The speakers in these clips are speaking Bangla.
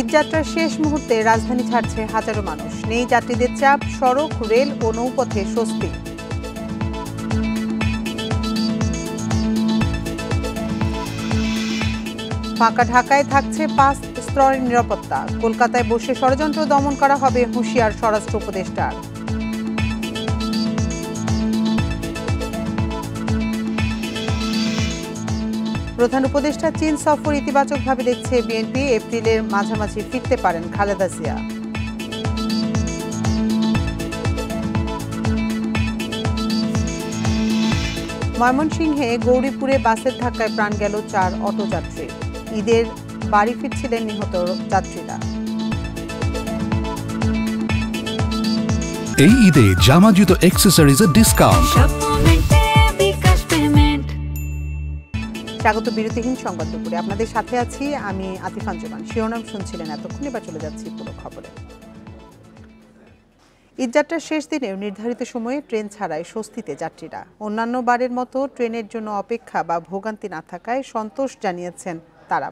ঈদযাত্রার শেষ মুহূর্তে রাজধানী ছাড়ছে হাজারো মানুষ। নেই যাত্রীদের চাপ, সড়ক, রেল ও নৌপথে স্বস্তি। ফাঁকা ঢাকায় থাকছে 5 স্তরের নিরাপত্তা। কলকাতায় বসে ষড়যন্ত্র দমন করা হবে, হুঁশিয়ার স্বরাষ্ট্র উপদেষ্টার। প্রধান উপদেষ্টা চীন সফর ইতিবাচকভাবে দেখছে বিএনপি। এপ্রিলের মাঝামাঝি ফিরতে পারেন খালেদা জিয়া। ময়মনসিংহে গৌরীপুরে বাসের ধাক্কায় প্রাণ গেল 4 অটোযাত্রী। ঈদের বাড়ি ফিরছিলেন নিহত যাত্রীরা। এই ঈদে জামা জুতো অ্যাকসেসরিজের ডিসকাউন্ট। স্বাগত বিরতিহীন সংবাদ দুপুরে, আপনাদের সাথে আছি আমি আতিফান জোমান। শিরোনাম শুনছিলেন এতক্ষণ, এবার চলে যাচ্ছি পুরো খবরে। ঈদযাত্রার শেষ দিনেও নির্ধারিত সময়ে ট্রেন ছাড়ায় স্বস্তিতে যাত্রীরা। অন্যান্য বারের মতো ট্রেনের জন্য অপেক্ষা বা ভোগান্তি না থাকায় সন্তোষ জানিয়েছেন তারা।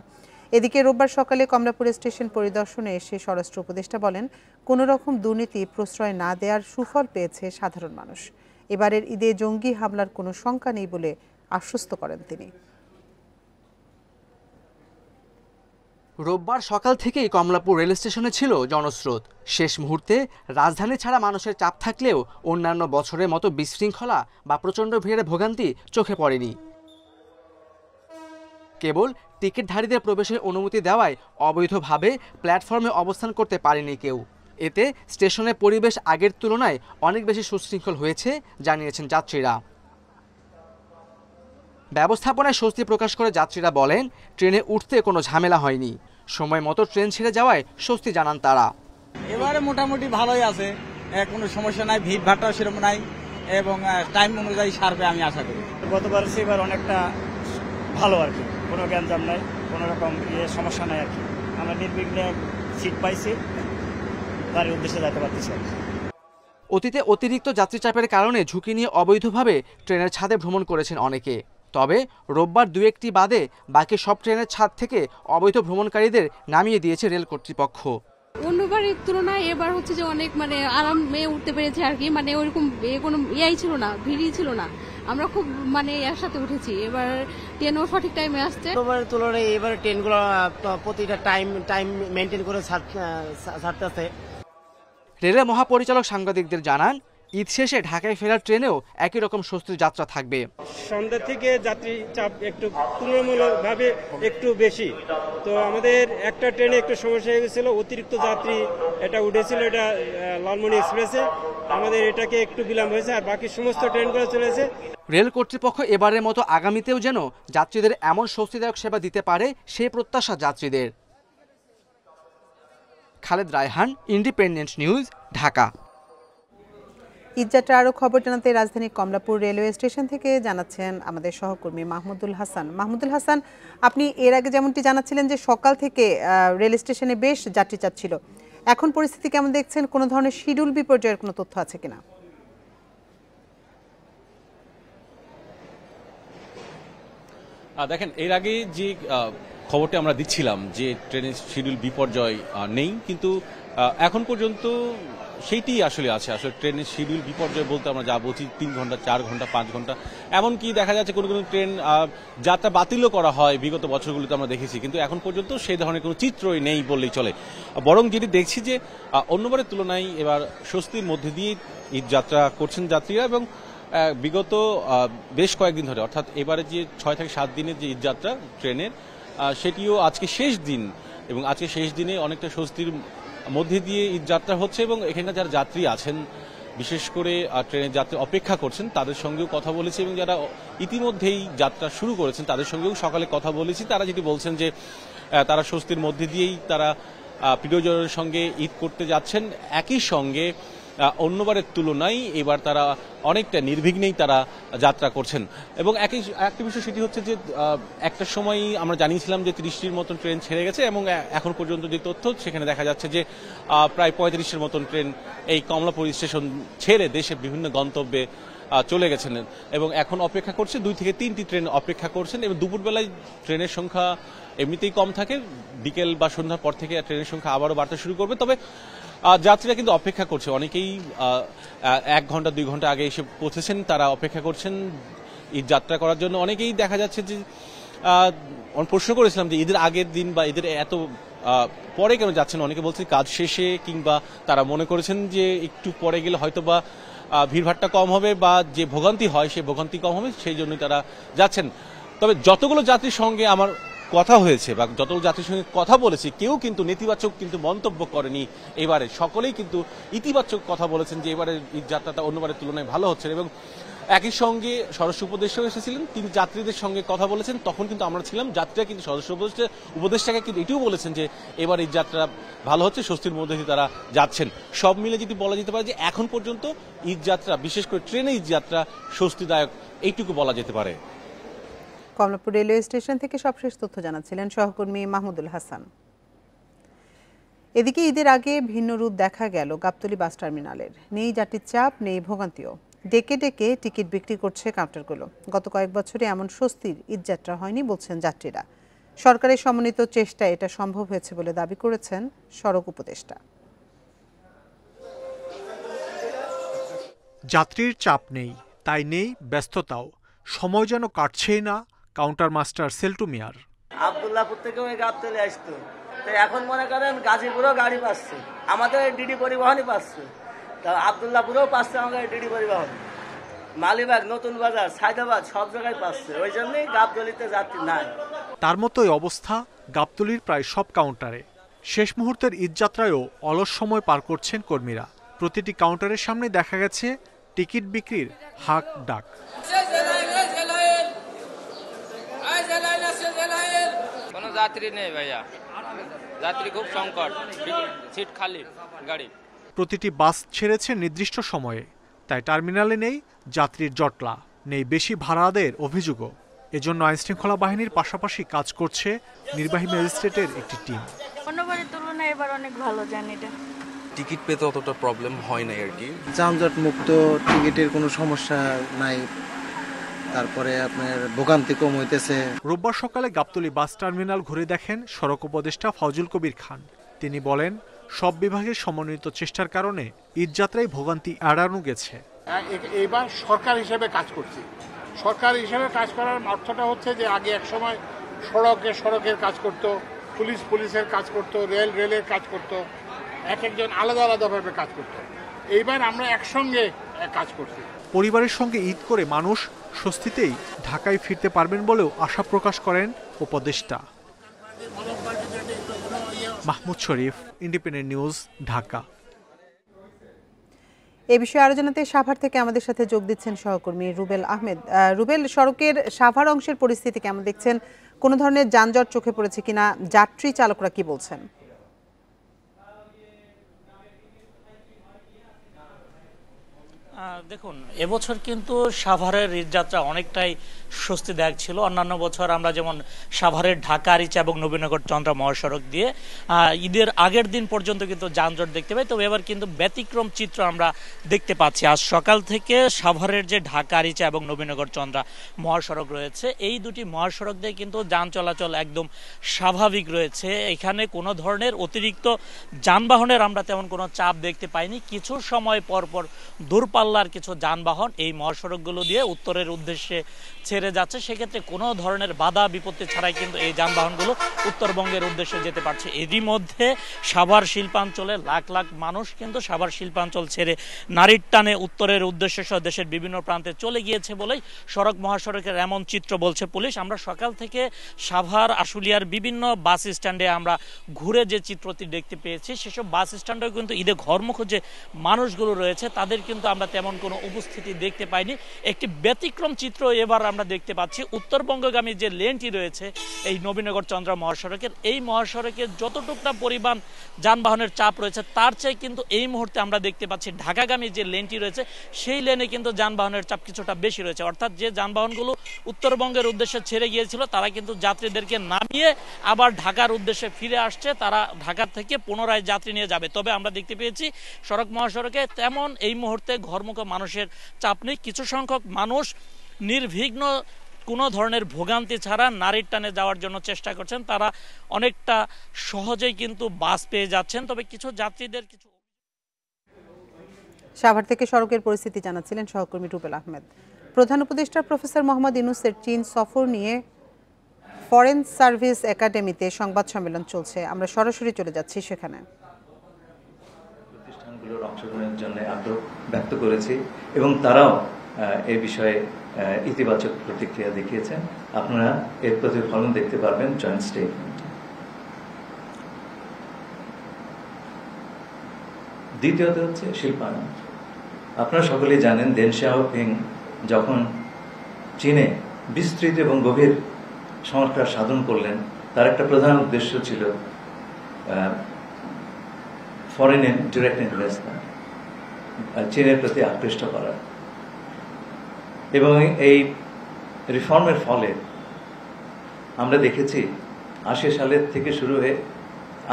এদিকে রোববার সকালে কমলাপুর স্টেশন পরিদর্শনে এসে স্বরাষ্ট্র উপদেষ্টা বলেন, কোনো রকম দুর্নীতি প্রশ্রয় না দেওয়ার সুফল পেয়েছে সাধারণ মানুষ। এবারের ঈদে জঙ্গি হামলার কোনো শঙ্কা নেই বলে আশ্বস্ত করেন তিনি। রোববার সকাল থেকেই কমলাপুর রেল স্টেশনে ছিল জনস্রোত। শেষ মুহূর্তে রাজধানী ছাড়া মানুষের চাপ থাকলেও অন্যান্য বছরের মতো বিশৃঙ্খলা বা প্রচণ্ড ভিড়ের ভোগান্তি চোখে পড়েনি। কেবল টিকিটধারীদের প্রবেশের অনুমতি দেওয়ায় অবৈধভাবে প্ল্যাটফর্মে অবস্থান করতে পারেনি কেউ। এতে স্টেশনের পরিবেশ আগের তুলনায় অনেক বেশি সুশৃঙ্খল হয়েছে জানিয়েছেন যাত্রীরা। ব্যবস্থাপনায় স্বস্তি প্রকাশ করে যাত্রীরা বলেন, ট্রেনে উঠতে কোনো ঝামেলা হয়নি। সময় মতো ট্রেন ছেড়ে যাওয়ায় স্বস্তি জানান তারা। এবারে মোটামুটি ভালোই আছে, কোনো সমস্যা নাই, ভিড় ভাট্টাও সেরকম নাই এবং টাইম অনুযায়ী সারবে আমি আশা করি। গতবার সেবার অনেকটা ভালো আর কি, কোনো গ্যাঞ্জাম নাই, কোনো রকম সমস্যা নাই আর কি। আমরা নির্বিঘ্নে সিট পাইছি, বাড়ির উদ্দেশ্যে যেতে পারতেছি। অতীতে অতিরিক্ত যাত্রী চাপের কারণে ঝুঁকি নিয়ে অবৈধভাবে ট্রেনের ছাদে ভ্রমণ করেছেন অনেকে। তবে রোববার 2-1টি বাদে বাকি সব ট্রেনের ছাদ থেকে অবৈধ ভ্রমণকারীদের নামিয়ে দিয়েছে রেল কর্তৃপক্ষ। অন্যবারের তুলনায় এবার হচ্ছে যে অনেক আরামে উঠতে পেরেছে আর কি, ওরকম কোনো ইয়াই ছিল না, ভিড়ই ছিল না। আমরা খুব একসাথে উঠেছি। এবার ট্রেনও সঠিক টাইমে আসছে। গতবারের তুলনায় এবার ট্রেনগুলো প্রতিটা টাইম মেনটেন করে ছাড়তেছে। রেলের মহাপরিচালক সাংবাদিকদের জানান, ঈদ শেষে ঢাকায় ফেরার ট্রেনেও একই রকম স্বস্তির যাত্রা থাকবে। সন্ধ্যা থেকে যাত্রী চাপ একটু তুলনামূলকভাবে একটু বেশি। তো আমাদের একটা ট্রেনে একটু সমস্যা হয়ে গেছিল, অতিরিক্ত যাত্রী এটা উঠেছিল, এটা লালমনি এক্সপ্রেসে। আমাদের এটাকে একটু বিলম্ব হয়েছে, আর বাকি সমস্ত ট্রেনগুলো চলেছে। রেল কর্তৃপক্ষ এবারের মতো আগামীতেও যেন যাত্রীদের এমন স্বস্তিদায়ক সেবা দিতে পারে সেই প্রত্যাশা যাত্রীদের। Khaled Raihan, Independent News, Dhaka. ঈদযাত্রা আরও খবর জানাতে রাজধানীর কমলাপুর রেলওয়ে স্টেশন থেকে জানাচ্ছেন আমাদের সহকর্মী মাহমুদুল হাসান। মাহমুদুল হাসান, আপনি এর আগে যেমনটি জানাচ্ছিলেন যে সকাল থেকে রেল স্টেশনে বেশ যাত্রী চাপ ছিল, এখন পরিস্থিতি কেমন দেখছেন? কোনো ধরনের শিডিউল বিপর্যয়ের কোনো তথ্য আছে কিনা? দেখেন, এর আগে যে খবরটি আমরা দিচ্ছিলাম যে ট্রেনের শিডিউল বিপর্যয় নেই, কিন্তু এখন পর্যন্ত সেইটি আসলে আছে। আসলে ট্রেনের শিডিউল বিপর্যয় বলতে আমরা যা বলছি 3 ঘন্টা, 4 ঘন্টা, 5 ঘন্টা, এমনকি দেখা যাচ্ছে কোনো কোনো ট্রেন যাত্রা বাতিলও করা হয় বিগত বছরগুলিতে আমরা দেখেছি। কিন্তু এখন পর্যন্ত সেই ধরনের কোনো চিত্রই নেই বললেই চলে। বরং যেটি দেখছি যে অন্যবারের তুলনায় এবার স্বস্তির মধ্যে দিয়ে ঈদ যাত্রা করছেন যাত্রীরা, এবং বিগত বেশ কয়েকদিন ধরে, অর্থাৎ এবারে যে 6 থেকে 7 দিনের যে ঈদযাত্রা ট্রেনের, সেটিও আজকে শেষ দিন, এবং আজকে শেষ দিনে অনেকটা স্বস্তির মধ্যে দিয়ে ঈদযাত্রা হচ্ছে। এবং এখানকার যারা যাত্রী আছেন, বিশেষ করে ট্রেনের যাত্রী অপেক্ষা করছেন, তাদের সঙ্গেও কথা বলেছি, এবং যারা ইতিমধ্যেই যাত্রা শুরু করেছেন তাদের সঙ্গেও সকালে কথা বলেছি। তারা যেটি বলছেন যে তারা স্বস্তির মধ্যে দিয়েই তারা প্রিয়জনের সঙ্গে ঈদ করতে যাচ্ছেন। একই সঙ্গে অন্যবারের তুলনায় এবার তারা অনেকটা নির্বিঘ্নেই তারা যাত্রা করছেন। এবং একটা বিষয় সেটি হচ্ছে যে একটা সময় আমরা জানিয়েছিলাম যে 30টির মতন ট্রেন ছেড়ে গেছে, এবং এখন পর্যন্ত যে তথ্য সেখানে দেখা যাচ্ছে যে প্রায় 35-এর মতন ট্রেন এই কমলাপুর স্টেশন ছেড়ে দেশের বিভিন্ন গন্তব্যে চলে গেছেন এবং এখন অপেক্ষা করছে 2 থেকে 3টি ট্রেন অপেক্ষা করছেন এবং দুপুরবেলায় ট্রেনের সংখ্যা এমনিতেই কম থাকে, বিকেল বা সন্ধ্যার পর থেকে ট্রেনের সংখ্যা আবারও বাড়তে শুরু করবে। তবে যাত্রীরা কিন্তু অপেক্ষা করছে, অনেকেই 1 ঘন্টা 2 ঘন্টা আগে এসে পৌঁছেছেন, তারা অপেক্ষা করছেন ঈদ যাত্রা করার জন্য। অনেকেই দেখা যাচ্ছে যে প্রশ্ন করেছিলাম যে ঈদের আগের দিন বা ঈদের এত পরে কেন যাচ্ছেন, অনেকে বলছেন কাজ শেষে, কিংবা তারা মনে করেছেন যে একটু পরে গেলে হয়তো বা ভিড়ভাড়টা কম হবে বা যে ভোগান্তি হয় সেই ভোগান্তি কম হবে, সেই জন্যই তারা যাচ্ছেন। তবে যতগুলো যাত্রীর সঙ্গে আমার কথা হয়েছে বা যতগুলো যাত্রীর সঙ্গে কথা বলেছি, কেউ কিন্তু নেতিবাচক কিন্তু মন্তব্য করেনি এবারে, সকলেই কিন্তু ইতিবাচক কথা বলেছেন যে এবারে ঈদ যাত্রাটা অন্যবারের তুলনায় ভালো হচ্ছে। এবং একই সঙ্গে সদস্য উপদেষ্টাও এসেছিলেন, তিনি যাত্রীদের সঙ্গে কথা বলেছেন, তখন কিন্তু আমরা ছিলাম। যাত্রীরা কিন্তু সদস্য উপদেষ্টাকে কিন্তু এটিও বলেছেন যে এবার ঈদ যাত্রা ভালো হচ্ছে, স্বস্তির মধ্যে দিয়ে তারা যাচ্ছেন। সব মিলে যদি বলা যেতে পারে যে এখন পর্যন্ত ঈদ যাত্রা, বিশেষ করে ট্রেনে ঈদ যাত্রা স্বস্তিদায়ক, এইটুকু বলা যেতে পারে। কমলাপুর রেলওয়ে স্টেশন থেকে সবশেষ তথ্য জানাচ্ছিলেন সহকর্মী মাহমুদুল হাসান। এদিকে ঈদের আগে ভিন্ন রূপ দেখা গেল গাবতলী বাস টার্মিনালের। নেই যাত্রীর চাপ, নেই ভোগান্তিও। ডেকে ডেকে টিকিট বিক্রি করছে কাউন্টারগুলো। গত কয়েক বছরে এমন স্বস্তির ঈদযাত্রা হয়নি বলছেন যাত্রীরা। সরকারের সমন্বিত চেষ্টায় এটা সম্ভব হয়েছে বলে দাবি করেছেন সড়ক উপদেষ্টা। যাত্রীর চাপ নেই, তাই নেই ব্যস্ততাও। সময় যেন কাটছেই না কাউন্টার মাস্টার সেল্টু মিয়ার। আব্দুল্লাহপুর থেকে ওই গাবতলী আসতো, তো এখন মনে করেন গাজীপুরও গাড়ি পাচ্ছে, আমাদের ডিডি পরিবহনই পাচ্ছে, তা আব্দুল্লাহপুরেও পাচ্ছে আমাদের ডিডি পরিবহন, মালিবাগ, নতুন বাজার, সায়দাবাদ সব জায়গায় পাচ্ছে। ওই জন্যই গাবতলীতে যাত্রী নাই। তার মতোই অবস্থা গাবতলীর প্রায় সব কাউন্টারে। শেষ মুহূর্তের ঈদযাত্রায়ও অলস সময় পার করছেন কর্মীরা। প্রতিটি কাউন্টারের সামনে দেখা গেছে টিকিট বিক্রির হাক ডাক। কোনো যাত্রী নেই ভাইয়া, যাত্রী খুব সংকট, সিট খালি গাড়ি। প্রতিটি বাস ছেড়েছে নির্দিষ্ট সময়ে, তাই টার্মিনালে নেই যাত্রীর জটলা, নেই বেশি ভাড়া আদায়ের অভিযোগও। এজন্য আইনশৃঙ্খলা বাহিনীর পাশাপাশি কাজ করছে নির্বাহী ম্যাজিস্ট্রেটের একটি টিম। অন্যবারের তুলনায় এবার অনেক ভালো জার্নিটা। টিকিট পেতে অতটা প্রবলেম হয় না আর কি, যানজট মুক্ত, টিকিটের কোনো সমস্যা নাই, তারপরে আপনার ভোগান্তি কম হইতেছে। রোববার সকালে গাবতলী বাস টার্মিনাল ঘুরে দেখেন সড়ক উপদেষ্টা ফজল কবির খান। তিনি বলেন, সব বিভাগের সমন্বিত চেষ্টার কারণে ঈদযাত্রায় ভোগান্তি এড়ানো গেছে। এবার সরকার হিসেবে কাজ করছি। সরকার হিসেবে কাজ করার অর্থটা হচ্ছে যে আগে এক সময় সড়কের কাজ করত, পুলিশের কাজ করত, রেলের কাজ করত, এক একজন আলাদা আলাদাভাবে কাজ করত। এইবার আমরা একসঙ্গে কাজ করছি। পরিবারের সঙ্গে ঈদ করে মানুষ স্বস্তিতেই ঢাকায় ফিরতে পারবেন বলেও আশা প্রকাশ করেন উপদেষ্টা। মাহমুদ শরীফ, ইন্ডিপেন্ডেন্ট নিউজ, ঢাকা। এ বিষয়ে আরো জানাতে সাভার থেকে আমাদের সাথে যোগ দিচ্ছেন সহকর্মী রুবেল আহমেদ। রুবেল, সড়কের সাভার অংশের পরিস্থিতি কেমন দেখছেন? কোনো ধরনের যানজট চোখে পড়েছে কিনা? যাত্রী চালকরা কি বলছেন? দেখুন, এবছর কিন্তু সাভারের ঈদযাত্রা অনেকটাই স্বস্তিদায়ক ছিল। অন্যান্য বছর আমরা যেমন সাভারের ঢাকা আরিচা এবং নবীনগর চন্দ্রা মহাসড়ক দিয়ে ঈদের আগের দিন পর্যন্ত কিন্তু যানজট দেখতে পাই, তবে এবার কিন্তু ব্যতিক্রম চিত্র আমরা দেখতে পাচ্ছি। আজ সকাল থেকে সাভারের যে ঢাকা আরিচা এবং নবীনগর চন্দ্রা মহাসড়ক রয়েছে, এই দুটি মহাসড়ক দিয়ে কিন্তু যান চলাচল একদম স্বাভাবিক রয়েছে। এখানে কোনো ধরনের অতিরিক্ত যানবাহনের আমরা তেমন কোনো চাপ দেখতে পাইনি। কিছু সময় পর পর দূরপাল্লার কিছু যানবাহন এই মহাসড়কগুলো দিয়ে উত্তরের উদ্দেশ্যে ছেড়ে যাচ্ছে, সেক্ষেত্রে কোনো ধরনের বাধা বিপত্তি ছাড়াই কিন্তু এই যানবাহনগুলো উত্তরবঙ্গের উদ্দেশ্যে যেতে পারছে। এরই মধ্যে সাভার শিল্পাঞ্চলে লাখ লাখ মানুষ কিন্তু সাভার শিল্পাঞ্চল ছেড়ে নারীর টানে উত্তরের উদ্দেশ্যে সহ দেশের বিভিন্ন প্রান্তে চলে গিয়েছে বলেই সড়ক মহাসড়কের এমন চিত্র বলছে পুলিশ। আমরা সকাল থেকে সাভার আশুলিয়ার বিভিন্ন বাস স্ট্যান্ডে আমরা ঘুরে যে চিত্রটি দেখতে পেয়েছি, সেসব বাস স্ট্যান্ডেও কিন্তু ঈদে ঘরমুখ যে মানুষগুলো রয়েছে তাদের কিন্তু আমরা তেমন কোনো উপস্থিতি দেখতে পাইনি। একটি ব্যতিক্রম চিত্র এবার আমরা দেখতে পাচ্ছি। উত্তরবঙ্গগামী যে লেনটি রয়েছে এই নবীনগর চন্দ্রা মহাসড়কের, এই মহাসড়কের যতটুকটা পরিমাণ যানবাহনের চাপ রয়েছে তার চেয়ে কিন্তু এই মুহূর্তে আমরা দেখতে পাচ্ছি ঢাকাগামী যে লেনটি রয়েছে সেই লেনে কিন্তু যানবাহনের চাপ কিছুটা বেশি রয়েছে। অর্থাৎ যে যানবাহনগুলো উত্তরবঙ্গের উদ্দেশ্যে ছেড়ে গিয়েছিল তারা কিন্তু যাত্রীদেরকে নামিয়ে আবার ঢাকার উদ্দেশ্যে ফিরে আসছে, তারা ঢাকা থেকে পুনরায় যাত্রী নিয়ে যাবে। তবে আমরা দেখতে পেয়েছি সড়ক মহাসড়কে তেমন এই মুহূর্তে ঘরমুখ মানুষের চাপ নেই। কিছু সংখ্যক মানুষ নির্বিঘ্ন কোনো ধরনের ভোগান্তি ছাড়া নারীর টানে যাওয়ার জন্য চেষ্টা করছেন, তারা অনেকটা সহজেই কিন্তু বাস পেয়ে যাচ্ছেন। তবে কিছু যাত্রীদের কিছু সাভার থেকে সড়কের পরিস্থিতি জানাচ্ছিলেন সহকর্মী রুবেল আহমেদ। প্রধান উপদেষ্টা প্রফেসর মোহাম্মদ ইউনূসের চীন সফর নিয়ে ফরেন সার্ভিস একাডেমিতে সংবাদ সম্মেলন চলছে, আমরা সরাসরি চলে যাচ্ছি সেখানে। প্রতিষ্ঠানগুলোর অংশগ্রহণের জন্য আগ্রহ ব্যক্ত করেছি এবং তারাও এই বিষয়ে ইতিবাচক প্রতিক্রিয়া দেখিয়েছেন। আপনারা এর প্রতিফলন দেখতে পারবেন জয়েন্ট স্টেটমেন্ট। দ্বিতীয়ত হচ্ছে শিল্পায়ন। আপনারা সকলেই জানেন দেন শাওপিং যখন চীনে বিস্তৃত এবং গভীর সংস্কার সাধন করলেন, তার একটা প্রধান উদ্দেশ্য ছিল ফরেন ডিরেক্ট ইনভেস্টমেন্ট, চীনের প্রতি আকৃষ্ট করা। এবং এই রিফর্মের ফলে আমরা দেখেছি ৮০ সালের থেকে শুরু হয়ে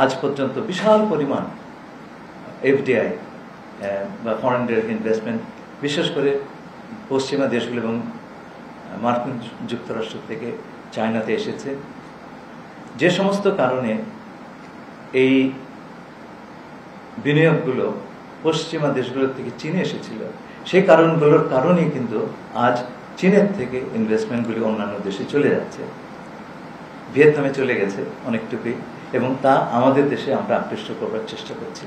আজ পর্যন্ত বিশাল পরিমাণ এফডিআই বা ফরেন ডিরেক্ট ইনভেস্টমেন্ট বিশেষ করে পশ্চিমা দেশগুলো এবং মার্কিন যুক্তরাষ্ট্র থেকে চায়নাতে এসেছে। যে সমস্ত কারণে এই বিনিয়োগগুলো পশ্চিমা দেশগুলোর থেকে চীনে এসেছিল, সেই কারণগুলোর কারণেই কিন্তু আজ চীনের থেকে ইনভেস্টমেন্টগুলি অন্যান্য দেশে চলে যাচ্ছে। ভিয়েতনামে চলে গেছে অনেকটুকুই, এবং তা আমাদের দেশে আমরা আকৃষ্ট করবার চেষ্টা করছি।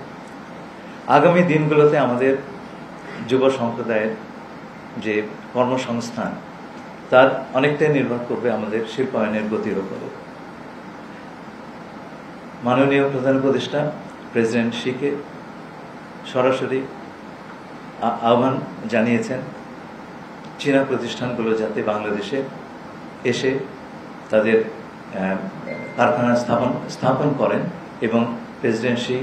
আগামী দিনগুলোতে আমাদের যুব সম্প্রদায়ের যে কর্মসংস্থান তার অনেকটাই নির্ভর করবে আমাদের শিল্পায়নের গতির উপরে। মাননীয় প্রধান উপদেষ্টা প্রেসিডেন্ট শিকে সরাসরি আহ্বান জানিয়েছেন চীনা প্রতিষ্ঠানগুলো যাতে বাংলাদেশে এসে তাদের কারখানা স্থাপন করেন, এবং প্রেসিডেন্ট শি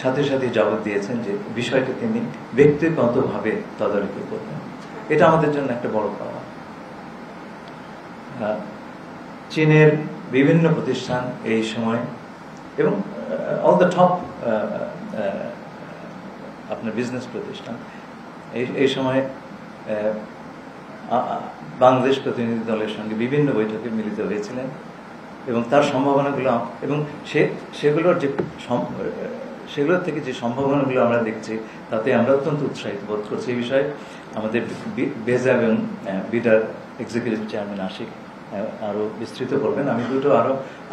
সাথে সাথে জবাব দিয়েছেন যে বিষয়টি তিনি ব্যক্তিগতভাবে তদারকি করবেন। এটা আমাদের জন্য একটা বড় পাওয়া। চীনের বিভিন্ন প্রতিষ্ঠান এই সময় এবং অল দ্য টপ আপনার বিজনেস প্রতিষ্ঠান এই সময় বাংলাদেশ প্রতিনিধি দলের সঙ্গে বিভিন্ন বৈঠকে মিলিত হয়েছিলেন, এবং তার সম্ভাবনাগুলো এবং সেগুলোর থেকে যে সম্ভাবনাগুলো আমরা দেখছি তাতে আমরা অত্যন্ত উৎসাহিত বোধ করছি। এই বিষয়ে আমাদের বেজা এবং বিডার এক্সিকিউটিভ চেয়ারম্যান আশিক আরো বিস্তৃত করবেন। আমি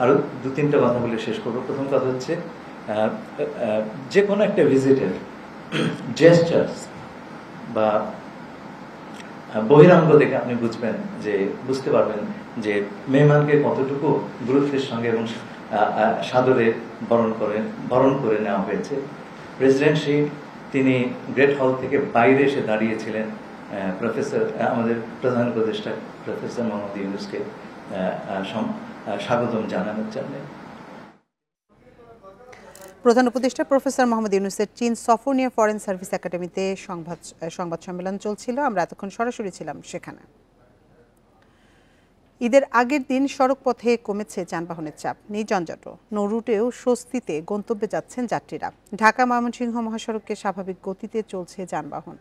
আরো দু তিনটা কথা বলে শেষ করবো। প্রথম কথা হচ্ছে যে কোনো একটা ভিজিটের জেস্টার্স বা বহিরাঙ্গ দেখে আপনি বুঝতে পারবেন যে মেহমানকে কতটুকু গুরুত্বের সঙ্গে এবং সাদরে বরণ করে নেওয়া হয়েছে। প্রেসিডেন্ট শি তিনি গ্রেট হল থেকে বাইরে এসে দাঁড়িয়েছিলেন আমাদের প্রধান উপদেষ্টা প্রফেসর মোহাম্মদ ইউনূসকে স্বাগতম জানানোর জন্য। প্রধান উপদেষ্টা প্রফেসর মোহাম্মদ ইউনূসের চীন সফর নিয়ে ফরেন সার্ভিস একাডেমিতে সংবাদ সম্মেলন চলছিল, আমরা এতক্ষণ সরাসরি ছিলাম সেখানে। ঈদের আগের দিন সড়ক পথে কমেছে যানবাহনের চাপ, নেই যানজট, নৌ রুটেও স্বস্তিতে গন্তব্যে যাচ্ছেন যাত্রীরা। ঢাকা ময়মনসিংহ মহাসড়কে স্বাভাবিক গতিতে চলছে যানবাহন।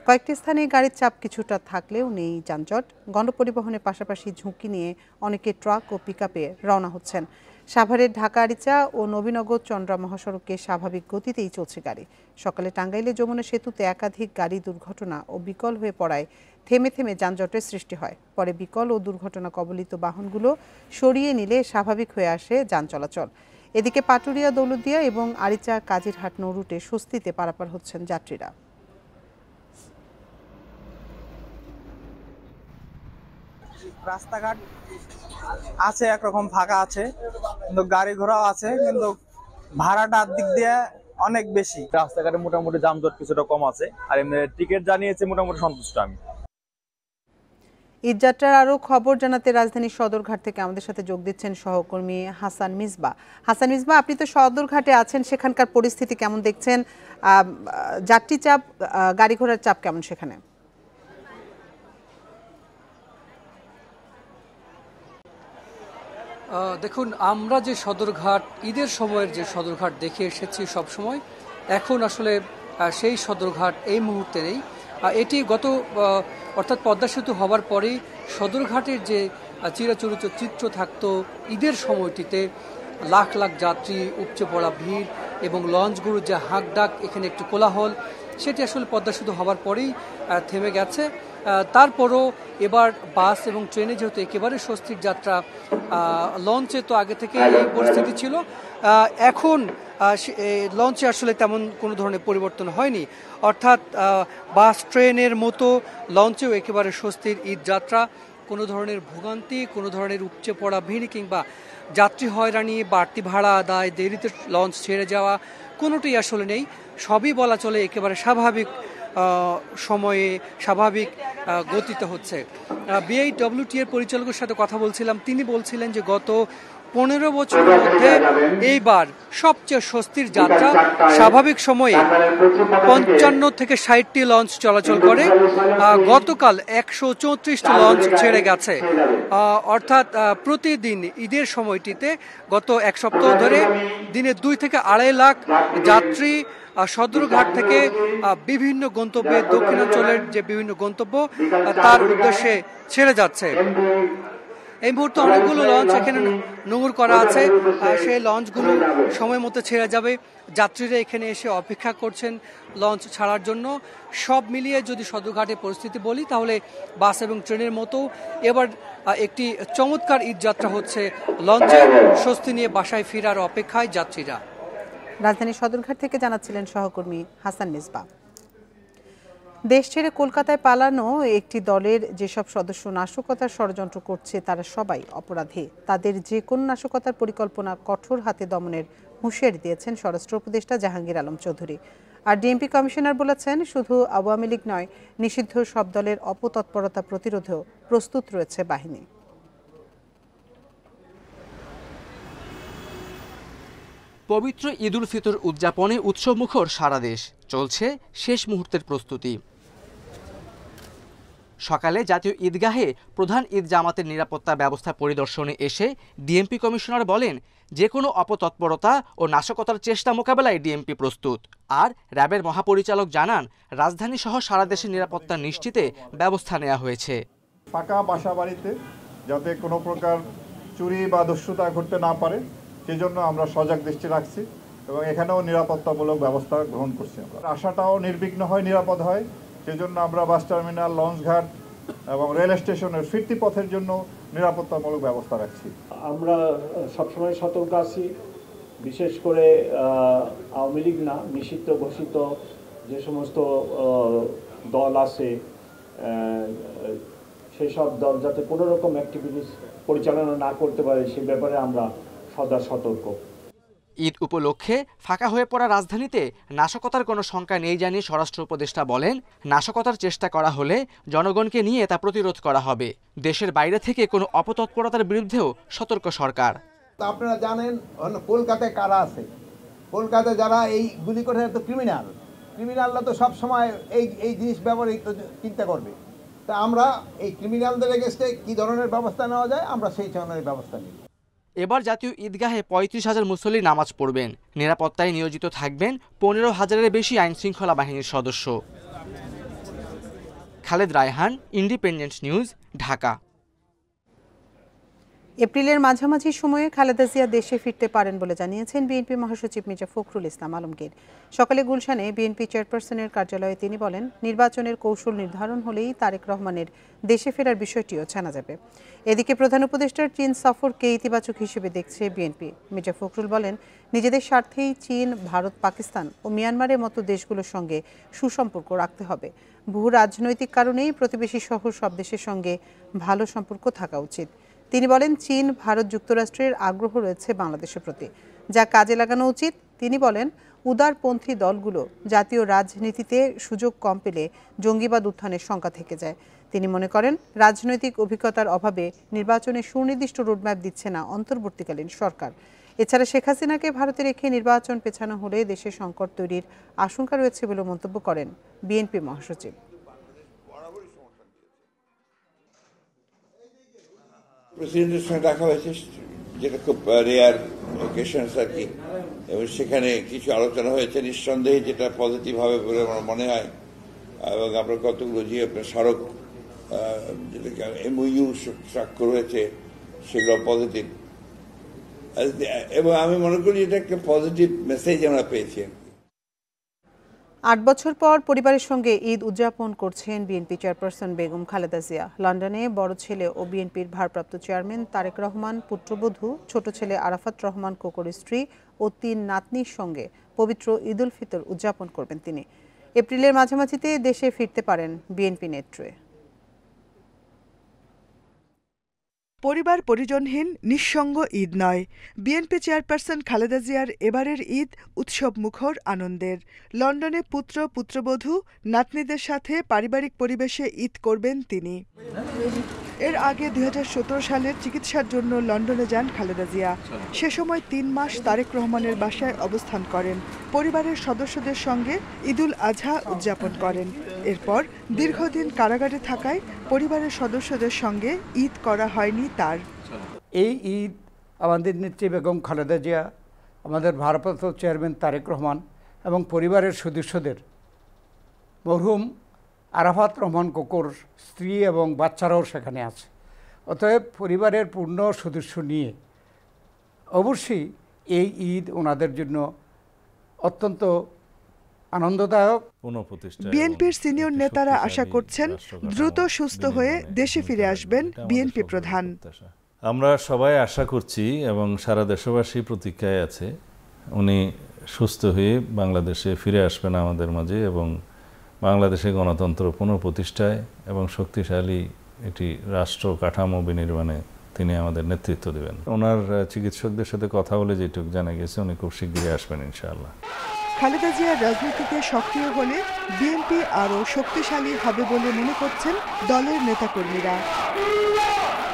কয়েকটি স্থানে গাড়ির চাপ কিছুটা থাকলেও নেই যানজট। গণপরিবহনের পাশাপাশি ঝুঁকি নিয়ে অনেকে ট্রাক ও পিকআপে রওনা হচ্ছেন। সাভারের ঢাকা আরিচা ও নবীনগর চন্দ্রা মহাসড়কে স্বাভাবিক গতিতেই চলছে গাড়ি। সকালে টাঙ্গাইলে যমুনা সেতুতে একাধিক গাড়ি দুর্ঘটনা ও বিকল হয়ে পড়ায় থেমে থেমে যানজটের সৃষ্টি হয়। পরে বিকল ও দুর্ঘটনা কবলিত বাহনগুলো সরিয়ে নিলে স্বাভাবিক হয়ে আসে যান চলাচল। এদিকে পাটুরিয়া, দৌলতদিয়া এবং আরিচা কাজিরহাট নৌ রুটে স্বস্তিতে পারাপার হচ্ছেন যাত্রীরা। রাস্তাঘাট আছে একরকম ফাঁকা আছে, কিন্তু গাড়ি ঘোড়াও আছে, কিন্তু ভাড়াটার দিক দিয়ে অনেক বেশি। রাস্তাঘাটে মোটামুটি যানজট কিছুটা কম আছে, আর এমনি টিকিট জানিয়েছে মোটামুটি সন্তুষ্ট আমি। ঈদযাত্রার আরও খবর জানাতে রাজধানীর সদরঘাট থেকে আমাদের সাথে যোগ দিচ্ছেন সহকর্মী হাসান মিসবা। হাসান মিসবা, আপনি তো সদরঘাটে আছেন, সেখানকার পরিস্থিতি কেমন দেখছেন? যাত্রী চাপ, গাড়ি ঘোড়ার চাপ কেমন সেখানে? দেখুন, আমরা যে সদরঘাট ঈদের সময়ের যে সদরঘাট দেখে এসেছি সবসময়, এখন আসলে সেই সদরঘাট এই মুহূর্তে নেই। এটি গত অর্থাৎ পদ্মা সেতু হওয়ার পরেই সদরঘাটের যে চিরাচরিত চিত্র থাকতো ঈদের সময়টিতে লাখ লাখ যাত্রী, উপচে পড়া ভিড় এবং লঞ্চগুলোর যে হাঁক ডাক, এখানে একটু কোলাহল, সেটি আসলে পদ্মা সেতু হওয়ার পরেই থেমে গেছে। তারপরও এবার বাস এবং ট্রেনে যেহেতু একেবারে স্বস্তির যাত্রা, লঞ্চে তো আগে থেকে এই পরিস্থিতি ছিল, এখন লঞ্চে আসলে তেমন কোনো ধরনের পরিবর্তন হয়নি। অর্থাৎ বাস ট্রেনের মতো লঞ্চেও একেবারে স্বস্তির ঈদ যাত্রা, কোনো ধরনের ভোগান্তি, কোনো ধরনের উপচে পড়া ভিড় কিংবা যাত্রী হয়রানি, বাড়তি ভাড়া আদায়, দেরিতে লঞ্চ ছেড়ে যাওয়া, কোনোটাই আসলে নেই। সবই বলা চলে একেবারে স্বাভাবিক সময়ে, স্বাভাবিক গতিতে হচ্ছে। বিআইডব্লিউটি এর পরিচালকের সাথে কথা বলছিলাম, তিনি বলছিলেন যে গত 15 বছরের মধ্যে এইবার সবচেয়ে স্বস্তির যাত্রা। স্বাভাবিক সময়ে 55 থেকে 60টি লঞ্চ চলাচল করে, গতকাল 134টি লঞ্চ ছেড়ে গেছে। অর্থাৎ প্রতিদিন ঈদের সময়টিতে গত এক সপ্তাহ ধরে দিনে 2 থেকে 2.5 লাখ যাত্রী সদরঘাট থেকে বিভিন্ন গন্তব্যে, দক্ষিণাঞ্চলের যে বিভিন্ন গন্তব্য তার উদ্দেশ্যে ছেড়ে যাচ্ছে। এই মুহূর্তে অনেকগুলো লঞ্চ এখানে নোঙর করা আছে, সেই লঞ্চগুলো সময় মতো ছেড়ে যাবে। যাত্রীরা এখানে এসে অপেক্ষা করছেন লঞ্চ ছাড়ার জন্য। সব মিলিয়ে যদি সদরঘাটের পরিস্থিতি বলি, তাহলে বাস এবং ট্রেনের মতো এবার একটি চমৎকার ঈদ যাত্রা হচ্ছে। লঞ্চে স্বস্তি নিয়ে বাসায় ফেরার অপেক্ষায় যাত্রীরা। রাজধানীর সদরঘাট থেকে জানাচ্ছিলেন সহকর্মী হাসান মিসবা। দেশ ছেড়ে কলকাতায় পালানো একটি দলের যেসব সদস্য নাশকতার ষড়যন্ত্র করছে তারা সবাই অপরাধী। তাদের যে কোনো নাশকতার পরিকল্পনা কঠোর হাতে দমনের হুঁশিয়ারি দিয়েছেন স্বরাষ্ট্র উপদেষ্টা জাহাঙ্গীর আলম চৌধুরী। আর ডিএমপি কমিশনার বলেছেন, শুধু আওয়ামী লীগ নয়, নিষিদ্ধ সব দলের অপতৎপরতা প্রতিরোধেও প্রস্তুত রয়েছে বাহিনী। পবিত্র ঈদ উল ফিতর উদযাপনে উৎসবমুখর সারা দেশ, চলছে শেষ মুহূর্তের প্রস্তুতি। সকালে জাতীয় ঈদগাহে প্রধান ঈদ জামাতের নিরাপত্তা ব্যবস্থা পরিদর্শনে এসে ডিএমপি কমিশনার বলেন, যে কোনো অপতৎপরতা ও নাশকতার চেষ্টা মোকাবেলায় ডিএমপি প্রস্তুত। আর র্যাবের মহাপরিচালক জানান, রাজধানী সহ সারা দেশের নিরাপত্তা নিশ্চিতে ব্যবস্থা নেওয়া হয়েছে। পাকা বাসা বাড়িতে যাতে কোনো প্রকার চুরি বা দস্যুতা ঘটতে না পারে, সেজন্য আমরা সজাগ দৃষ্টি রাখছি এবং এখানেও নিরাপত্তামূলক ব্যবস্থা গ্রহণ করছি। আমরা আশাটাও নির্বিঘ্ন হয়, নিরাপদ হয়, সেজন্য আমরা বাস টার্মিনাল, লঞ্চঘাট এবং রেল স্টেশনের ফিরতি পথের জন্য নিরাপত্তামূলক ব্যবস্থা রাখছি। আমরা সবসময় সতর্ক আছি, বিশেষ করে আওয়ামী লীগ না, নিষিদ্ধ ঘোষিত যে সমস্ত দল আছে, সেই সব দল যাতে কোনো রকম অ্যাক্টিভিটিস পরিচালনা না করতে পারে, সে ব্যাপারে আমরা সদা সতর্ক। ঈদ উপলক্ষে ফাঁকা হয়ে পড়া রাজধানীতে নাশকতার কোনো শঙ্কা নেই জানিয়ে স্বরাষ্ট্র উপদেষ্টা বলেন, নাশকতার চেষ্টা করা হলে জনগণকে নিয়ে তা প্রতিরোধ করা হবে। দেশের বাইরে থেকে কোনো অপতৎপরতার বিরুদ্ধেও সতর্ক সরকার। আপনারা জানেন কলকাতায় কারা আছে, কলকাতায় যারা এই গুলি করে, তো ক্রিমিনালরা তো সবসময় এই জিনিস ব্যবহার চিন্তা করবে। তা আমরা এই ক্রিমিনালদের এগেস্টে কী ধরনের ব্যবস্থা নেওয়া যায়, আমরা সেই ধরনের ব্যবস্থা নিই। এবার জাতীয় ঈদগাহে 35,000 মুসল্লি নামাজ পড়বেন। নিরাপত্তায় নিয়োজিত থাকবেন 15,000-এর বেশি আইনশৃঙ্খলা বাহিনীর সদস্য। Khaled Raihan, Independent News, Dhaka. এপ্রিলের মাঝামাঝি সময়ে খালেদা জিয়া দেশে ফিরতে পারেন বলে জানিয়েছেন বিএনপি মহাসচিব মির্জা ফখরুল ইসলাম আলমগীর। সকালে গুলশানে বিএনপি চেয়ারপারসনের কার্যালয়ে তিনি বলেন, নির্বাচনের কৌশল নির্ধারণ হলেই তারেক রহমানের দেশে ফেরার বিষয়টিও জানা যাবে। এদিকে প্রধান উপদেষ্টার চীন সফরকে ইতিবাচক হিসেবে দেখছে বিএনপি। মির্জা ফখরুল বলেন, নিজেদের স্বার্থেই চীন, ভারত, পাকিস্তান ও মিয়ানমারের মতো দেশগুলোর সঙ্গে সুসম্পর্ক রাখতে হবে। বহু রাজনৈতিক কারণেই প্রতিবেশী সহ সব দেশের সঙ্গে ভালো সম্পর্ক থাকা উচিত। তিনি বলেন, চীন, ভারত, যুক্তরাষ্ট্রের আগ্রহ রয়েছে বাংলাদেশের প্রতি, যা কাজে লাগানো উচিত। তিনি বলেন, উদারপন্থী দলগুলো জাতীয় রাজনীতিতে সুযোগ কম পেলে জঙ্গিবাদ উত্থানের শঙ্কা থেকে যায়। তিনি মনে করেন, রাজনৈতিক অভিজ্ঞতার অভাবে নির্বাচনে সুনির্দিষ্ট রোডম্যাপ দিচ্ছে না অন্তর্বর্তীকালীন সরকার। এছাড়া শেখ হাসিনাকে ভারতে রেখে নির্বাচন পেছানো হলে দেশে সংকট তৈরির আশঙ্কা রয়েছে বলে মন্তব্য করেন বিএনপি মহাসচিব। প্রেসিডেন্টের সঙ্গে দেখা হয়েছে, যেটা খুব রেয়ার অকেশনস আর কি, এবং সেখানে কিছু আলোচনা হয়েছে। নিঃসন্দেহে যেটা পজিটিভ হবে বলে আমার মনে হয়, এবং আমরা কতগুলো যে আপনার সড়ক যেটাকে MOU স্বাক্ষর হয়েছে সেগুলো পজিটিভ, এবং আমি মনে করি এটা একটা পজিটিভ মেসেজ আমরা পেয়েছি। ৮ বছর পর পরিবারের সঙ্গে ঈদ উদযাপন করছেন বিএনপি চেয়ারপারসন বেগম খালেদা জিয়া। লন্ডনে বড় ছেলে ও বিএনপির ভারপ্রাপ্ত চেয়ারম্যান তারেক রহমান, পুত্রবধূ ছোট ছেলে আরাফাত রহমান কোকোর স্ত্রী ও ৩ নাতনির সঙ্গে পবিত্র ঈদ উল ফিতর উদযাপন করবেন তিনি। এপ্রিলের মাঝামাঝিতে দেশে ফিরতে পারেন বিএনপি নেত্রী। পরিবার পরিজনহীন নিঃসঙ্গ ঈদ নয়, বিএনপি চেয়ারপারসন খালেদা জিয়ার এবারের ঈদ উৎসব মুখর আনন্দের। লন্ডনে পুত্র পুত্রবধূ নাতনিদের সাথে পারিবারিক পরিবেশে ঈদ করবেন তিনি। এর আগে ২০১৭ সালের চিকিৎসার জন্য লন্ডনে যান খালেদা জিয়া। সে সময় ৩ মাস তারেক রহমানের বাসায় অবস্থান করেন, পরিবারের সদস্যদের সঙ্গে ঈদুল আজহা উদযাপন করেন। এরপর দীর্ঘদিন কারাগারে থাকায় পরিবারের সদস্যদের সঙ্গে ঈদ করা হয়নি তার। এই ঈদ আমাদের নেত্রী বেগম খালেদা জিয়া, আমাদের ভারপ্রাপ্ত চেয়ারম্যান তারেক রহমান এবং পরিবারের সদস্যদের, মরহুম আরাফাত রহমান কোকোর স্ত্রী এবং বাচ্চারাও সেখানে আছে। অতএব পরিবারের পূর্ণ সদস্য নিয়ে অবশ্যই এই ঈদ ওনাদের জন্য অত্যন্ত আনন্দদায়ক। বিএনপির সিনিয়র নেতারা আশা করছেন দ্রুত সুস্থ হয়ে দেশে ফিরে আসবেন বিএনপি প্রধান। আমরা সবাই আশা করছি এবং সারা দেশবাসী প্রতীক্ষায় আছে উনি সুস্থ হয়ে বাংলাদেশে ফিরে আসবেন আমাদের মাঝে এবং বাংলাদেশে গণতন্ত্র পুনঃপ্রতিষ্ঠায় এবং শক্তিশালী একটি রাষ্ট্র কাঠামো বিনির্মাণে তিনি আমাদের নেতৃত্ব দেবেন। ওনার চিকিৎসকদের সাথে কথা বলে যেটুকু জানা গেছে উনি খুব শীঘ্রই আসবেন ইনশাআল্লাহ। খালেদা জিয়া রাজনীতিতে সক্রিয় হলে বিএনপি আরও শক্তিশালী হবে বলে মনে করছেন দলের নেতাকর্মীরা।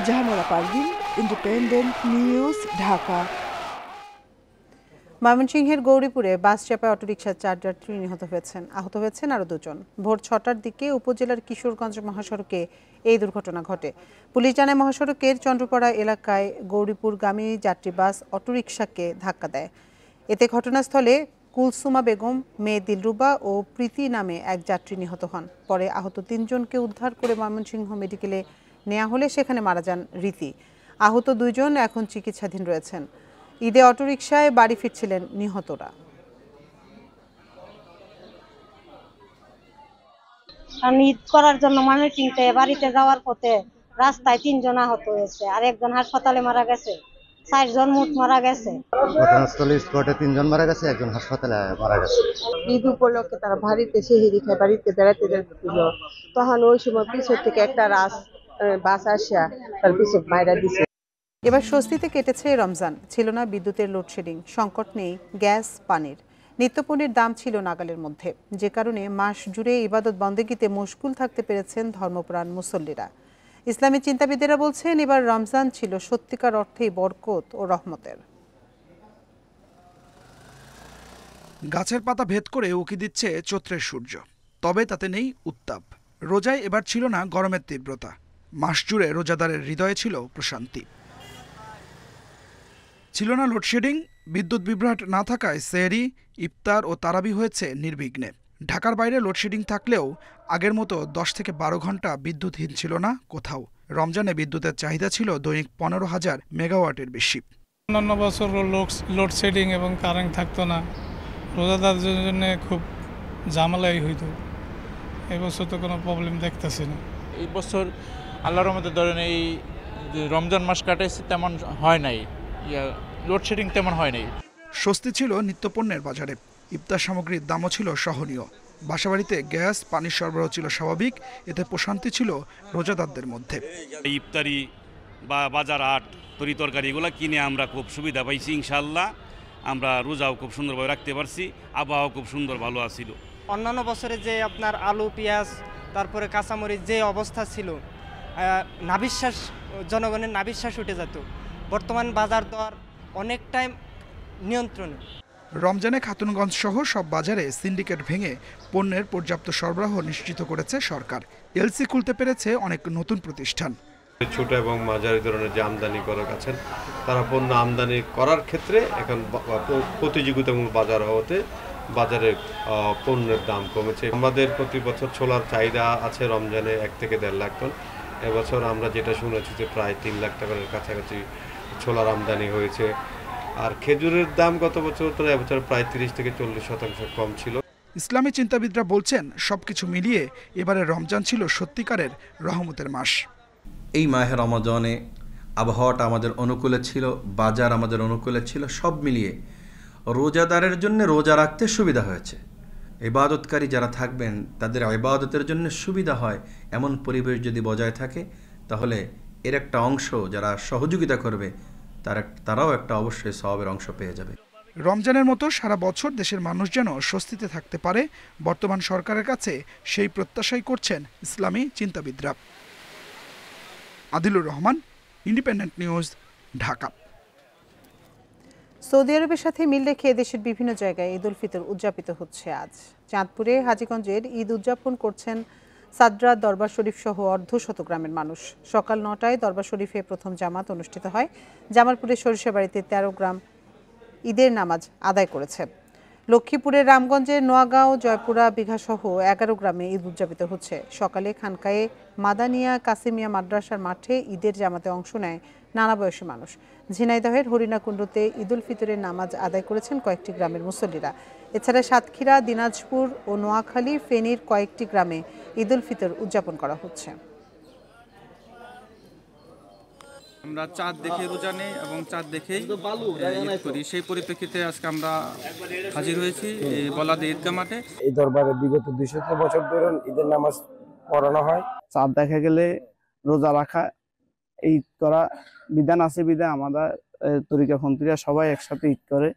Jahanara Parveen, independent News, Dhaka. ময়মনসিংহের গৌরীপুরে বাস চাপায় অটোরিকশার 4 যাত্রী নিহত হয়েছেন, আহত হয়েছেন আরও 2 জন। ভোর 6টার দিকে উপজেলার কিশোরগঞ্জ মহাসড়কে এই দুর্ঘটনা ঘটে। পুলিশ জানায় মহাসড়কের চন্দ্রপাড়া এলাকায় গৌরীপুরগামী যাত্রী বাস অটোরিকশাকে ধাক্কা দেয়। এতে ঘটনাস্থলে কুলসুমা বেগম, মেয়ে দিলরুবা ও প্রীতি নামে এক যাত্রী নিহত হন। পরে আহত 3 জনকে উদ্ধার করে ময়মনসিংহ মেডিকেলে নেওয়া হলে সেখানে মারা যান রীতি। আহত 2 জন এখন চিকিৎসাধীন রয়েছেন। ঈদে অটোরিকশায় বাড়ি ফিরছিলেন নিহতরা। আমি ঈদ করার জন্য ময়মনসিংহে বাড়িতে যাওয়ার পথে রাস্তায় 3 জন আহত হয়েছে, আর একজন হাসপাতালে মারা গেছে। 4 জন মোট মারা গেছে। ঘটনাস্থলে স্পটে 3 জন মারা গেছে, একজন হাসপাতালে মারা গেছে। ঈদ উপলক্ষে তারা বাড়িতে সেহেরি খায়, বাড়িতে বেড়াতে যাচ্ছিল, তখন ওই সময় পিছন থেকে একটা বাস আসিয়া তার পিছন মাইরা দিছে। এবার স্বস্তিতে কেটেছে রমজান। ছিল না বিদ্যুতের লোডশেডিং, সংকট নেই গ্যাস পানির, নিত্যপণ্যের দাম ছিল নাগালের মধ্যে, যে কারণে মাস জুড়ে ইবাদত বন্দেগীতে মশগুল থাকতে পেরেছেন ধর্মপ্রাণ মুসল্লিরা। ইসলামী চিন্তাবিদেরা বলছেন এবার রমজান ছিল সত্যিকার অর্থেই বরকত ও রহমতের। গাছের পাতা ভেদ করে উকি দিচ্ছে চৈত্রের সূর্য, তবে তাতে নেই উত্তাপ। রোজায় এবার ছিল না গরমের তীব্রতা, মাস জুড়ে রোজাদারের হৃদয়ে ছিল প্রশান্তি। ছিল না লোডশেডিং, বিদ্যুৎ বিভ্রাট না থাকায় সেহরি, ইফতার ও তারাবি হয়েছে নির্বিঘ্নে। ঢাকার বাইরে লোডশেডিং থাকলেও আগের মতো 10 থেকে 12 ঘন্টা বিদ্যুৎহীন ছিল না কোথাও। রমজানে বিদ্যুতের চাহিদা ছিল দৈনিক 15,000 মেগাওয়াটের বেশি। অন্যান্য বছর লোডশেডিং এবং কারেন্ট থাকতো না, রোজাদারদের জন্য খুব ঝামেলাই হইতো। এবছর তো কোনো প্রবলেম দেখতেছি না। এই বছর আল্লাহর রহমতে ধরেন এই রমজান মাস কাটাইছে তেমন হয় নাই, লোডশেডিং তেমন হয় নাই। স্বস্তি ছিল নিত্যপণ্যের বাজারে, ইফতার সামগ্রীর দামও ছিল সহনীয়। বাসাবাড়িতে গ্যাস পানির সরবরাহ ছিল স্বাভাবিক, এতে প্রশান্তি ছিল রোজাদারদের মধ্যে। ইফতারি বা বাজার হাট তরি তরকারি এগুলো কিনে আমরা খুব সুবিধা পাইছি। ইনশাল্লাহ আমরা রোজাও খুব সুন্দরভাবে রাখতে পারছি, আবহাওয়া খুব সুন্দর ভালো আছিল। অন্যান্য বছরে যে আপনার আলু পেঁয়াজ তারপরে কাঁচামরিচ যে অবস্থা ছিল, নাভিশ্বাস, জনগণের নাভিশ্বাস উঠে যেত। বর্তমান বাজার দর অনেকটাই নিয়ন্ত্রণে। রমজানে খাতুনগঞ্জ সহ সব বাজারে সিন্ডিকেট ভেঙে পণ্যের পর্যাপ্ত সরবরাহ নিশ্চিত করেছে সরকার। এলসি খুলতে পেরেছে অনেক নতুন প্রতিষ্ঠান। ছোট এবং মাঝারি ধরনের যে আমদানিকারক আছেন তারা পণ্য আমদানি করার ক্ষেত্রে এখন প্রতিযোগিতামূলক বাজার হওয়াতে বাজারে পণ্যের দাম কমেছে। আমাদের প্রতি বছর ছোলার চাহিদা আছে রমজানে 1 থেকে 1.5 লাখ টন। এবছর আমরা যেটা শুনেছি যে প্রায় 3 লাখ টাকার কাছাকাছি ছোলার আমদানি হয়েছে। আর খেজুরের দাম গত বছর তো এবছর প্রায় 30 থেকে 40% কম ছিল। ইসলামী চিন্তাবিদরা বলছেন সবকিছু মিলিয়ে এবারে রমজান ছিল সত্যিকারের রহমতের মাস। এই মাহে রমজানে আবহাওয়াটা আমাদের অনুকূলে ছিল, বাজার আমাদের অনুকূলে ছিল, সব মিলিয়ে রোজাদারের জন্য রোজা রাখতে সুবিধা হয়েছে। ইবাদতকারী যারা থাকবেন তাদের ইবাদতের জন্য সুবিধা হয় এমন পরিবেশ যদি বজায় থাকে, তাহলে এর একটা অংশ যারা সহযোগিতা করবে তারাও একটা অবশ্যই সওয়াবের অংশ পেয়ে যাবে। রমজানের মতো সারা বছর দেশের মানুষ যেন স্বস্তিতে থাকতে পারে, বর্তমান সরকারের কাছে সেই প্রত্যাশাই করছেন ইসলামী চিন্তাবিদরা। Adilur Rahman, Independent News, Dhaka. Saudi আরবের সাথে মিল রেখে দেশের বিভিন্ন জায়গায় ঈদ উল ফিতর উদযাপিত হচ্ছে আজ। চাঁদপুরে হাজীগঞ্জের ঈদ উদযাপন করছেন সাদরা দরবার শরীফ সহ অর্ধশত গ্রামের মানুষ। সকাল 9টায় দরবার শরীফে প্রথম জামাত অনুষ্ঠিত হয়। জামালপুরের সরিষাবাড়িতে 13 গ্রাম ঈদের নামাজ আদায় করেছে। লক্ষ্মীপুরের রামগঞ্জের নোয়াগাঁও, জয়পুরা, বিঘাসহ 11 গ্রামে ঈদ উদযাপিত হচ্ছে। সকালে খানকায়ে মাদানিয়া কাসিমিয়া মাদ্রাসার মাঠে ঈদের জামাতে অংশ নেয় নানা বয়সী মানুষ। ঝিনাইদহের হরিণাকুণ্ডুতে ঈদ উল ফিতরের নামাজ আদায় করেছেন কয়েকটি গ্রামের মুসল্লিরা। এছাড়া সাতক্ষীরা, দিনাজপুর ও নোয়াখালী, ফেনীর কয়েকটি গ্রামে ঈদ উল ফিতর উদযাপন করা হচ্ছে। আমরা চাঁদ দেখে রোজা নেই এবং চাঁদ দেখেই ঈদ করি। সেই পরিপ্রেক্ষিতে আজকে আমরা হাজির হয়েছি এই বলাদে ঈদগাহ মাঠে। এই দরবারে বিগত 200 বছর ধরে ঈদের নামাজ পড়ানো হয়। চাঁদ দেখা গেলে রোজা রাখা, ঈদ করা বিধান আছে, বিধান আমাদের তরিকাপন্থীরা সবাই একসাথে ঈদ করে।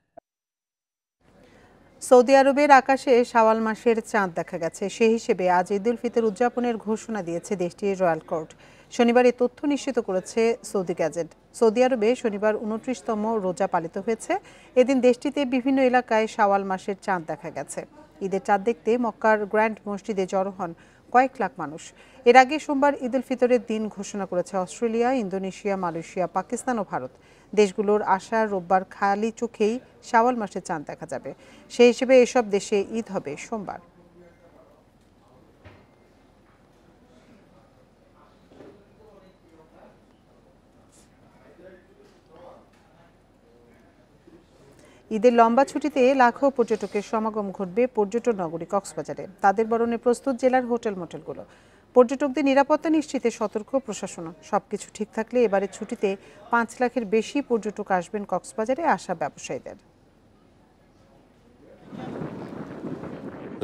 সৌদি আরবের আকাশে শাওয়াল মাসের চাঁদ দেখা গেছে। সেই হিসেবে আজ ঈদ উল ফিতর উদযাপনের ঘোষণা দিয়েছে দেশটির রয়্যাল কোর্ট। শনিবার এই তথ্য নিশ্চিত করেছে সৌদি গ্যাজেট। সৌদি আরবে শনিবার 29তম রোজা পালিত হয়েছে। এদিন দেশটিতে বিভিন্ন এলাকায় শাওয়াল মাসের চাঁদ দেখা গেছে। ঈদের চাঁদ দেখতে মক্কার গ্র্যান্ড মসজিদে জড়ো হন কয়েক লাখ মানুষ। এর আগে সোমবার ঈদ উল ফিতরের দিন ঘোষণা করেছে অস্ট্রেলিয়া, ইন্দোনেশিয়া, মালয়েশিয়া, পাকিস্তান ও ভারত। দেশগুলোর আশা রোববার খালি চোখেই শাওয়াল মাসে চাঁদ দেখা যাবে। সেই হিসেবে এসব দেশে ঈদ হবে সোমবার। ঈদের লম্বা ছুটিতে লাখো পর্যটকের সমাগম ঘটবে পর্যটন নগরী কক্সবাজারে। তাদের বরণে প্রস্তুত জেলার হোটেল মোটেলগুলো। পর্যটকদের নিরাপত্তা নিশ্চিতে সতর্ক প্রশাসন। সবকিছু ঠিক থাকলে এবারে ছুটিতে 5 লাখের বেশি পর্যটক আসবেন কক্সবাজারে, আসা ব্যবসায়ীদের।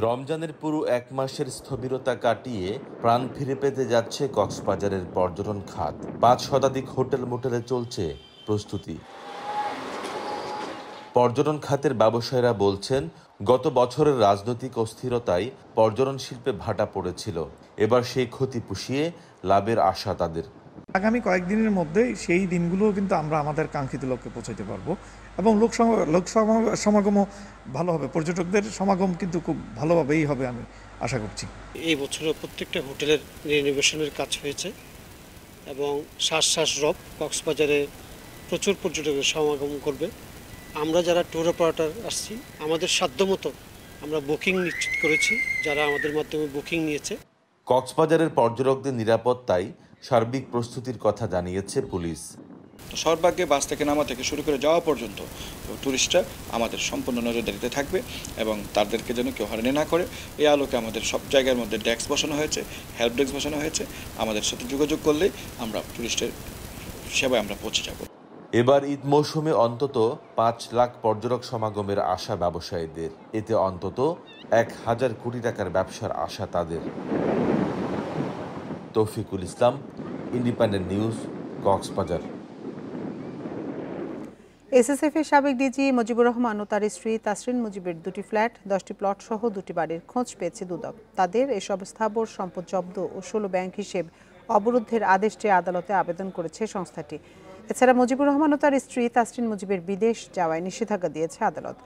রমজানের পুরো 1 মাসের স্থবিরতা কাটিয়ে প্রাণ ফিরে পেতে যাচ্ছে কক্সবাজারের পর্যটন খাত। 5 শতাধিক হোটেল মোটেলে চলছে প্রস্তুতি। পর্যটন খাতের ব্যবসায়ীরা বলছেন, গত বছরের রাজনৈতিক অস্থিরতায় পর্যটন শিল্পে ভাটা পড়েছিল। এবার সেই ক্ষতি পুষিয়ে লাভের আশা তাদের। আগামী কয়েকদিনের মধ্যে সেই দিনগুলো কিন্তু আমরা আমাদের কাঙ্ক্ষিত লক্ষ্যে পৌঁছাতে পারবো এবং লোক সমাগমও ভালো হবে। পর্যটকদের সমাগম কিন্তু খুব ভালোভাবেই হবে আমি আশা করছি। এই বছরও প্রত্যেকটা হোটেলের রিনোভেশনের কাজ হয়েছে এবং শ্বাস রব কক্সবাজারে প্রচুর পর্যটকের সমাগম করবে। আমরা যারা ট্যুর অপারেটর আসছি, আমাদের সাধ্যমতো আমরা বুকিং নিশ্চিত করেছি, যারা আমাদের মাধ্যমে বুকিং নিয়েছে। কক্সবাজারের পর্যটকদের নিরাপত্তায় সার্বিক প্রস্তুতির কথা জানিয়েছে পুলিশ। সর্বাগ্রে বাস থেকে নামা থেকে শুরু করে যাওয়া পর্যন্ত টুরিস্টরা আমাদের সম্পূর্ণ নজরদারিতে থাকবে এবং তাদেরকে যেন কেউ হয়রানি না করে। এই আলোকে আমাদের সব জায়গার মধ্যে ডেস্ক বসানো হয়েছে, হেল্প ডেস্ক বসানো হয়েছে। আমাদের সাথে যোগাযোগ করলেই আমরা টুরিস্টের সেবায় আমরা পৌঁছে যাব। এবার ঈদ মৌসুমে অন্তত 5 লাখ পর্যটক সমাগমের আশা ব্যবসায়ীদের। এতে অন্তত 1000 কোটি টাকার ব্যবসার আশা তাদের। তৌফিকুল ইসলাম, ইন্ডিপেন্ডেন্ট নিউজ, কক্সবাজার। এসএসএফ-এর সাবেক ডিজি মুজিবুর রহমান ও তার স্ত্রী তাসরিন মুজিবের 2টি ফ্ল্যাট, 10টি প্লট সহ 2টি বাড়ির খোঁজ পেয়েছে দুদক। তাদের এসব স্থাবর সম্পদ জব্দ ও 16 ব্যাংক হিসেব অবরুদ্ধের আদেশ চেয়ে আদালতে আবেদন করেছে সংস্থাটি। এছাড়া মুজিবুর রহমান ও তার স্ত্রী তাসরিন মুজিবের বিদেশ যাওয়ায় নিষেধাজ্ঞা দিয়েছে আদালত।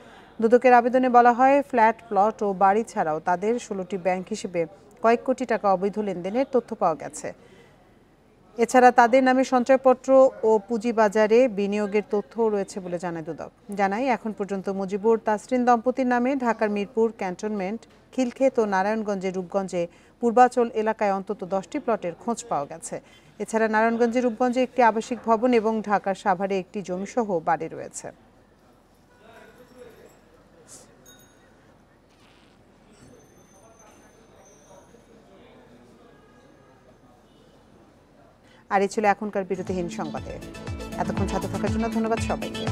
দুদকের আবেদনে বলা হয়, ফ্ল্যাট, প্লট ও বাড়ি ছাড়াও তাদের 16টি ব্যাংক হিসেবে কয়েক কোটি টাকা অবৈধ লেনদেনের তথ্য পাওয়া গেছে। এছাড়া তাদের নামে সঞ্চয়পত্র ও পুঁজিবাজারে বিনিয়োগের তথ্যও রয়েছে বলে জানায় দুদক। জানায় এখন পর্যন্ত মুজিবুর তাসরিন দম্পতির নামে ঢাকার মিরপুর ক্যান্টনমেন্ট, খিলক্ষেত ও নারায়ণগঞ্জের রূপগঞ্জে পূর্বাচল এলাকায় অন্তত 10টি প্লটের খোঁজ পাওয়া গেছে। এছাড়া নারায়ণগঞ্জের রূপগঞ্জে একটি আবাসিক ভবন এবং ঢাকার সাভারে একটি জমিসহ বাড়ি রয়েছে। আর এই ছিল এখনকার বিরতিহীন সংবাদে। এতক্ষণ সাথে থাকার জন্য ধন্যবাদ সবাইকে।